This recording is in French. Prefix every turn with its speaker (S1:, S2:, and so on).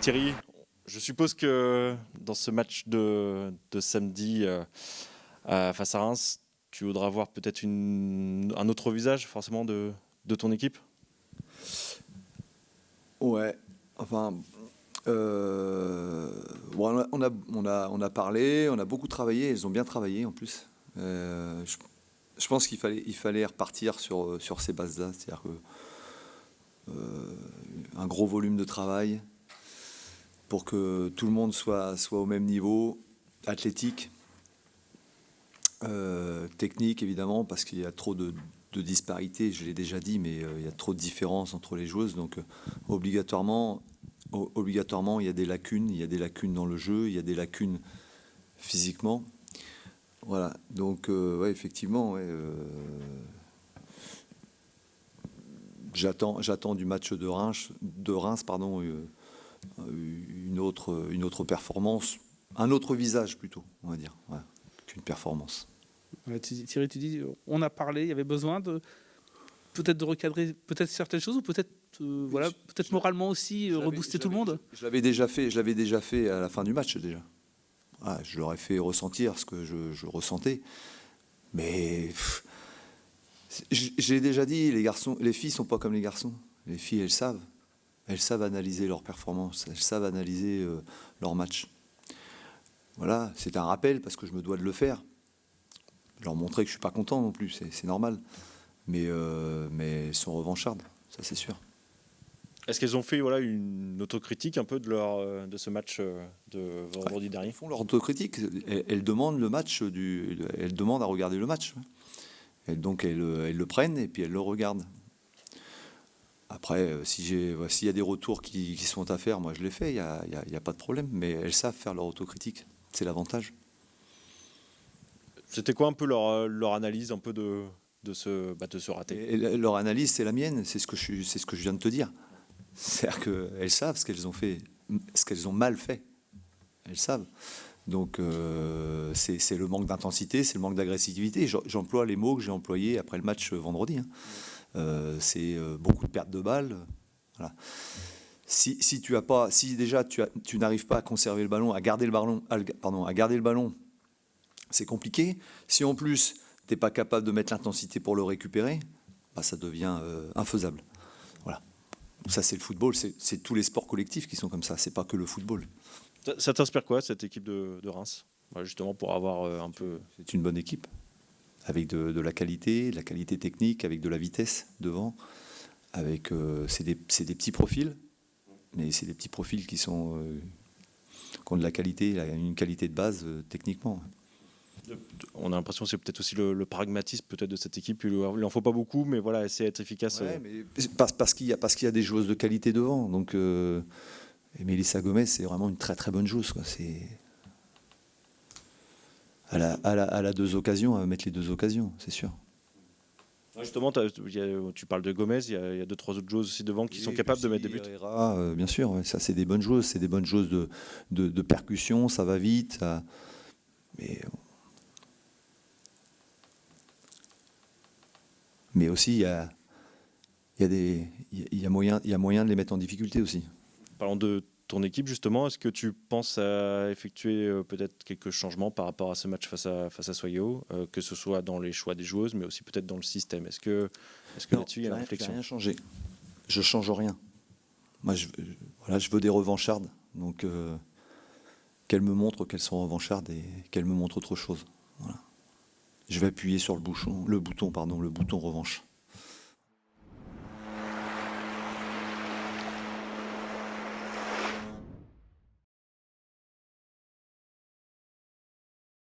S1: Thierry, je suppose que dans ce match de samedi face à Reims, tu voudras voir peut-être un autre visage forcément de ton équipe.
S2: Ouais, enfin, bon, on a parlé, on a beaucoup travaillé, ils ont bien travaillé en plus. Je pense qu'il fallait repartir sur ces bases-là, c'est-à-dire que un gros volume de travail pour que tout le monde soit au même niveau, athlétique, technique évidemment, parce qu'il y a trop de disparités, je l'ai déjà dit, mais il y a trop de différences entre les joueuses, donc obligatoirement, il y a des lacunes dans le jeu, il y a des lacunes physiquement. Voilà, donc ouais, effectivement, ouais, j'attends du match de Reims, pardon, une autre performance, un autre visage plutôt, on va dire, ouais, qu'une performance.
S3: Thierry, tu dis, on a parlé, il y avait besoin de peut-être de recadrer peut-être certaines choses ou peut-être voilà, peut-être moralement aussi rebooster tout le monde.
S2: Je l'avais déjà fait à la fin du match déjà. Ah, je leur ai fait ressentir ce que je ressentais, mais j'ai déjà dit, les filles sont pas comme les garçons. Les filles, elles savent analyser leurs performances, elles savent analyser leur match. Voilà, c'est un rappel parce que je me dois de le faire. Leur montrer que je suis pas content non plus, c'est normal. Mais elles sont revanchardes, ça c'est sûr.
S1: Est-ce qu'elles ont fait une autocritique un peu de ce match de vendredi dernier?
S2: Elles font leur autocritique, elles demandent le match, elles demandent à regarder le match. Et donc elles le prennent et puis elles le regardent. Après, s'il y a des retours qui sont à faire, moi je les fais, il n'y a pas de problème. Mais elles savent faire leur autocritique, c'est l'avantage.
S1: C'était quoi un peu leur analyse un peu de ce raté?
S2: Et leur analyse, c'est la mienne, c'est ce que je viens de te dire. C'est-à-dire qu'elles savent ce qu'elles ont fait, ce qu'elles ont mal fait. Elles savent. Donc c'est le manque d'intensité, c'est le manque d'agressivité. J'emploie les mots que j'ai employés après le match vendredi. C'est beaucoup de pertes de balles. Voilà. Si déjà tu n'arrives pas à conserver le ballon, à garder le ballon, c'est compliqué. Si en plus tu n'es pas capable de mettre l'intensité pour le récupérer, bah, ça devient infaisable. Voilà. Ça c'est le football, c'est tous les sports collectifs qui sont comme ça. C'est pas que le football.
S1: Ça t'inspire quoi cette équipe de Reims? Justement pour avoir un peu.
S2: C'est une bonne équipe avec de la qualité technique, avec de la vitesse devant, avec c'est des petits profils, mais c'est des petits profils qui ont de la qualité, une qualité de base techniquement.
S1: On a l'impression que c'est peut-être aussi le pragmatisme peut-être de cette équipe. Il en faut pas beaucoup, mais voilà, essayer d'être efficace.
S2: Ouais, mais parce qu'il y a des joueuses de qualité devant. Donc et Mélissa Gomez, c'est vraiment une très très bonne joueuse, quoi. Elle a deux occasions, elle va mettre les deux occasions, c'est sûr.
S1: Justement, tu parles de Gomez, il y a deux, trois autres joueuses aussi devant qui sont capables de mettre des buts.
S2: Herrera, bien sûr, ouais, ça c'est des bonnes joueuses, de percussion, ça va vite. Mais aussi, il y a moyen de les mettre en difficulté aussi.
S1: Parlons de ton équipe justement, est-ce que tu penses à effectuer peut-être quelques changements par rapport à ce match face à Soyo, que ce soit dans les choix des joueuses, mais aussi peut-être dans le système? Est-ce que là-dessus il y a une réflexion?
S2: J'ai rien changé. Je change rien. Moi, je veux des revanchardes. Donc, qu'elles me montrent qu'elles sont revanchardes et qu'elles me montrent autre chose. Voilà. Je vais appuyer sur le bouton revanche.